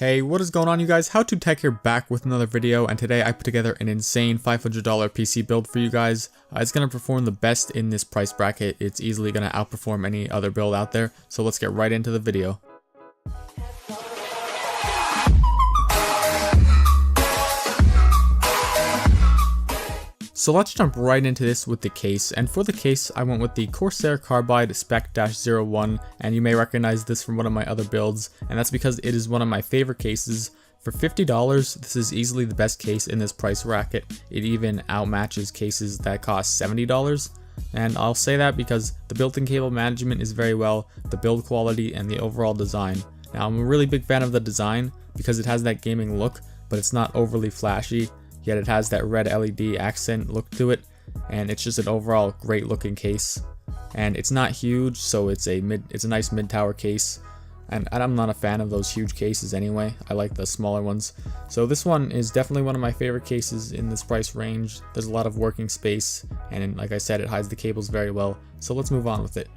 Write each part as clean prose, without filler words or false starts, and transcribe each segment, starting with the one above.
Hey, what is going on, you guys? How to Tech here, back with another video, and today I put together an insane $500 PC build for you guys. It's going to perform the best in this price bracket. It's easily going to outperform any other build out there, so let's get right into the video. So let's jump right into this with the case, and for the case I went with the Corsair Carbide Spec-01, and you may recognize this from one of my other builds, and that's because it is one of my favorite cases. For $50, this is easily the best case in this price bracket. It even outmatches cases that cost $70, and I'll say that because the built-in cable management is very well, the build quality, and the overall design. Now I'm a really big fan of the design because it has that gaming look, but it's not overly flashy. Yet it has that red LED accent look to it, and it's just an overall great looking case. And it's not huge, so it's a nice mid-tower case, and I'm not a fan of those huge cases anyway. I like the smaller ones. So this one is definitely one of my favorite cases in this price range. There's a lot of working space, and like I said, it hides the cables very well. So let's move on with it.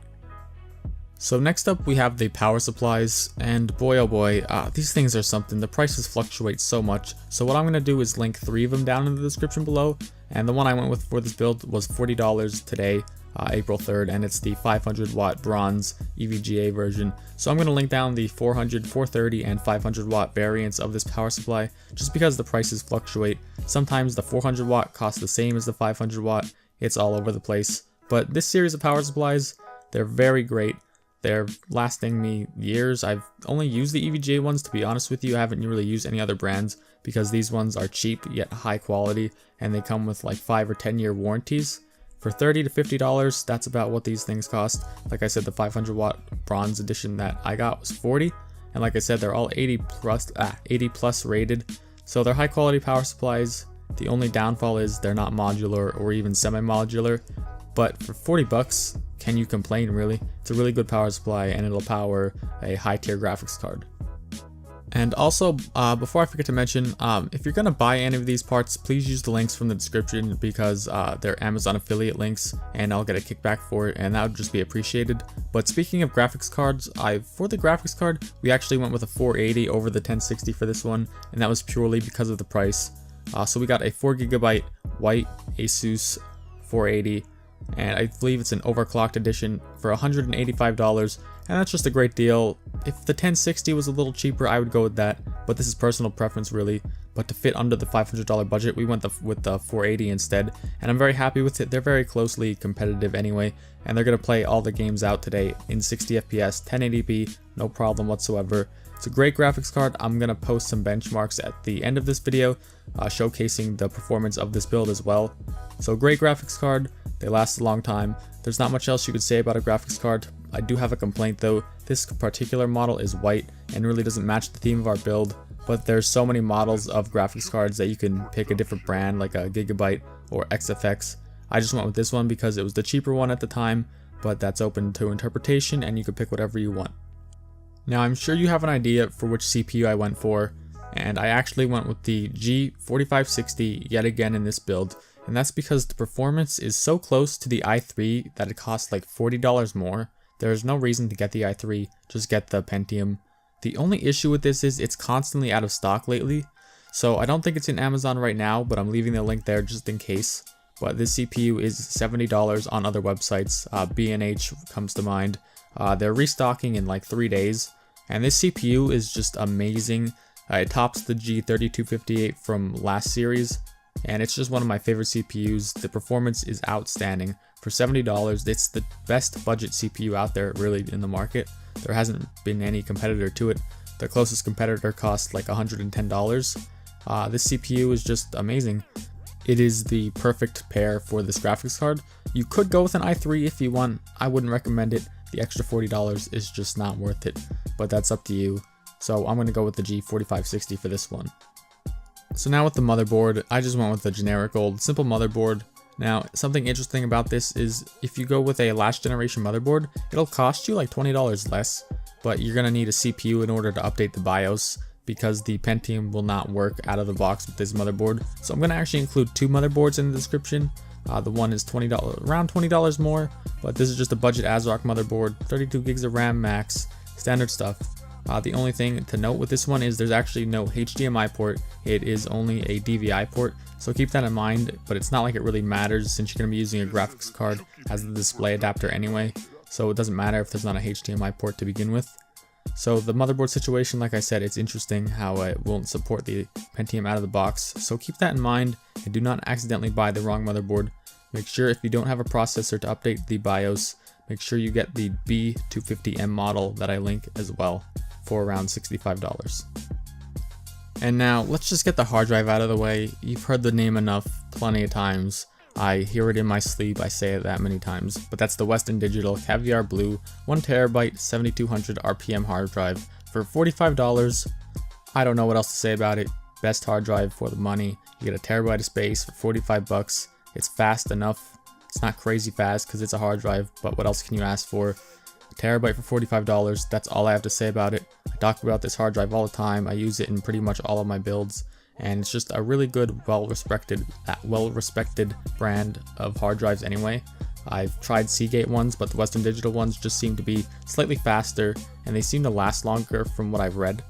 So next up we have the power supplies, and boy oh boy, these things are something. The prices fluctuate so much, so what I'm going to do is link 3 of them down in the description below, and the one I went with for this build was $40 today, April 3rd, and it's the 500 watt bronze EVGA version. So I'm going to link down the 400, 430, and 500 watt variants of this power supply, just because the prices fluctuate. Sometimes the 400 watt costs the same as the 500 watt, it's all over the place. But this series of power supplies, they're very great. They're lasting me years. I've only used the EVGA ones, to be honest with you. I haven't really used any other brands because these ones are cheap yet high quality, and they come with like 5 or 10 year warranties. For $30 to $50, that's about what these things cost. Like I said, the 500 watt bronze edition that I got was $40, and like I said, they're all 80 plus rated. So they're high quality power supplies. The only downfall is they're not modular or even semi-modular, but for 40 bucks, can you complain really? It's a really good power supply, and it'll power a high tier graphics card. And also, before I forget to mention, if you're going to buy any of these parts, please use the links from the description because they're Amazon affiliate links, and I'll get a kickback for it, and that would just be appreciated. But speaking of graphics cards, for the graphics card, we actually went with a 480 over the 1060 for this one, and that was purely because of the price. So we got a 4GB white Asus 480, and I believe it's an overclocked edition for $185, and that's just a great deal. If the 1060 was a little cheaper, I would go with that, but this is personal preference really. But to fit under the $500 budget, we went with the 480 instead, and I'm very happy with it. They're very closely competitive anyway, and they're going to play all the games out today in 60 FPS, 1080p, no problem whatsoever. It's a great graphics card. I'm going to post some benchmarks at the end of this video, showcasing the performance of this build as well. So great graphics card. They last a long time. There's not much else you could say about a graphics card. I do have a complaint though. This particular model is white and really doesn't match the theme of our build, but there's so many models of graphics cards that you can pick a different brand like a Gigabyte or XFX. I just went with this one because it was the cheaper one at the time, but that's open to interpretation and you can pick whatever you want. Now I'm sure you have an idea for which CPU I went for, and I actually went with the G4560 yet again in this build. And that's because the performance is so close to the i3 that it costs like $40 more. There's no reason to get the i3, just get the Pentium. The only issue with this is it's constantly out of stock lately, so I don't think it's in Amazon right now, but I'm leaving the link there just in case. But this CPU is $70 on other websites. B&H comes to mind. They're restocking in like 3 days, and this CPU is just amazing. It tops the G3258 from last series, and it's just one of my favorite CPUs. The performance is outstanding. For $70, it's the best budget CPU out there really in the market. There hasn't been any competitor to it. The closest competitor costs like $110. This CPU is just amazing. It is the perfect pair for this graphics card. You could go with an i3 if you want. I wouldn't recommend it. The extra $40 is just not worth it, but that's up to you. So I'm going to go with the G4560 for this one. So now with the motherboard, I just went with the generic old simple motherboard. Now something interesting about this is if you go with a last generation motherboard, it'll cost you like $20 less, but you're going to need a CPU in order to update the BIOS because the Pentium will not work out of the box with this motherboard. So I'm going to actually include 2 motherboards in the description. The one is around $20 more, but this is just a budget ASRock motherboard, 32 gigs of RAM max, standard stuff. The only thing to note with this one is there's actually no HDMI port, it is only a DVI port, so keep that in mind, but it's not like it really matters since you're going to be using a graphics card as the display adapter anyway, so it doesn't matter if there's not a HDMI port to begin with. So the motherboard situation, like I said, it's interesting how it won't support the Pentium out of the box, so keep that in mind and do not accidentally buy the wrong motherboard. Make sure if you don't have a processor to update the BIOS, make sure you get the B250M model that I link as well for around $65. And now let's just get the hard drive out of the way. You've heard the name enough plenty of times. I hear it in my sleep, I say it that many times, but that's the Western Digital Caviar Blue 1TB 7200 RPM hard drive for $45. I don't know what else to say about it. Best hard drive for the money. You get a terabyte of space for 45 bucks. It's fast enough. It's not crazy fast because it's a hard drive, but what else can you ask for? A terabyte for $45, that's all I have to say about it. I talk about this hard drive all the time. I use it in pretty much all of my builds, and it's just a really good, well-respected brand of hard drives anyway. I've tried Seagate ones, but the Western Digital ones just seem to be slightly faster, and they seem to last longer from what I've read.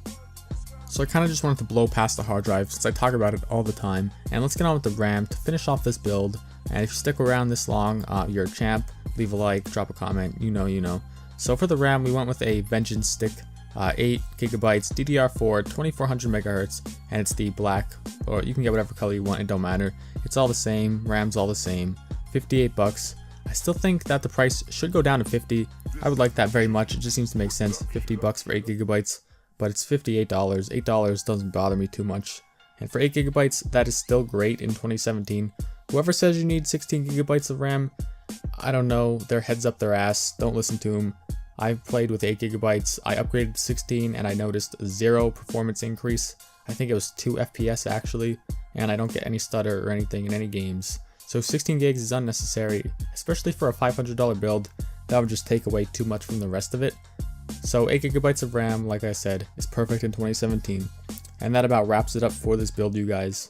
So I kind of just wanted to blow past the hard drive since I talk about it all the time, and let's get on with the RAM to finish off this build. And if you stick around this long, you're a champ. Leave a like, drop a comment, you know. So for the RAM, we went with a Vengeance stick, 8GB DDR4, 2400 MHz, and it's the black, or you can get whatever color you want, it don't matter. It's all the same, RAM's all the same, 58 bucks. I still think that the price should go down to 50. I would like that very much, it just seems to make sense, 50 bucks for 8GB, but it's $58, $8 doesn't bother me too much. And for 8GB, that is still great in 2017. Whoever says you need 16GB of RAM, I don't know, their heads up their ass, don't listen to them. I've played with 8GB, I upgraded to 16 and I noticed 0 performance increase. I think it was 2 FPS actually, and I don't get any stutter or anything in any games. So 16 gigs is unnecessary, especially for a $500 build, that would just take away too much from the rest of it. So 8GB of RAM, like I said, is perfect in 2017. And that about wraps it up for this build, you guys.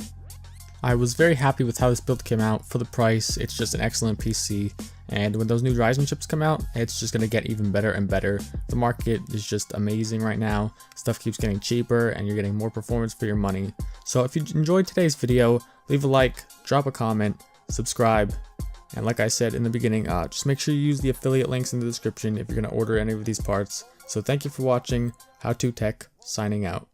I was very happy with how this build came out. For the price, it's just an excellent PC, and when those new Ryzen chips come out, it's just going to get even better and better. The market is just amazing right now. Stuff keeps getting cheaper and you're getting more performance for your money. So if you enjoyed today's video, leave a like, drop a comment, subscribe, and like I said in the beginning, just make sure you use the affiliate links in the description if you're going to order any of these parts. So thank you for watching. How To Tech, signing out.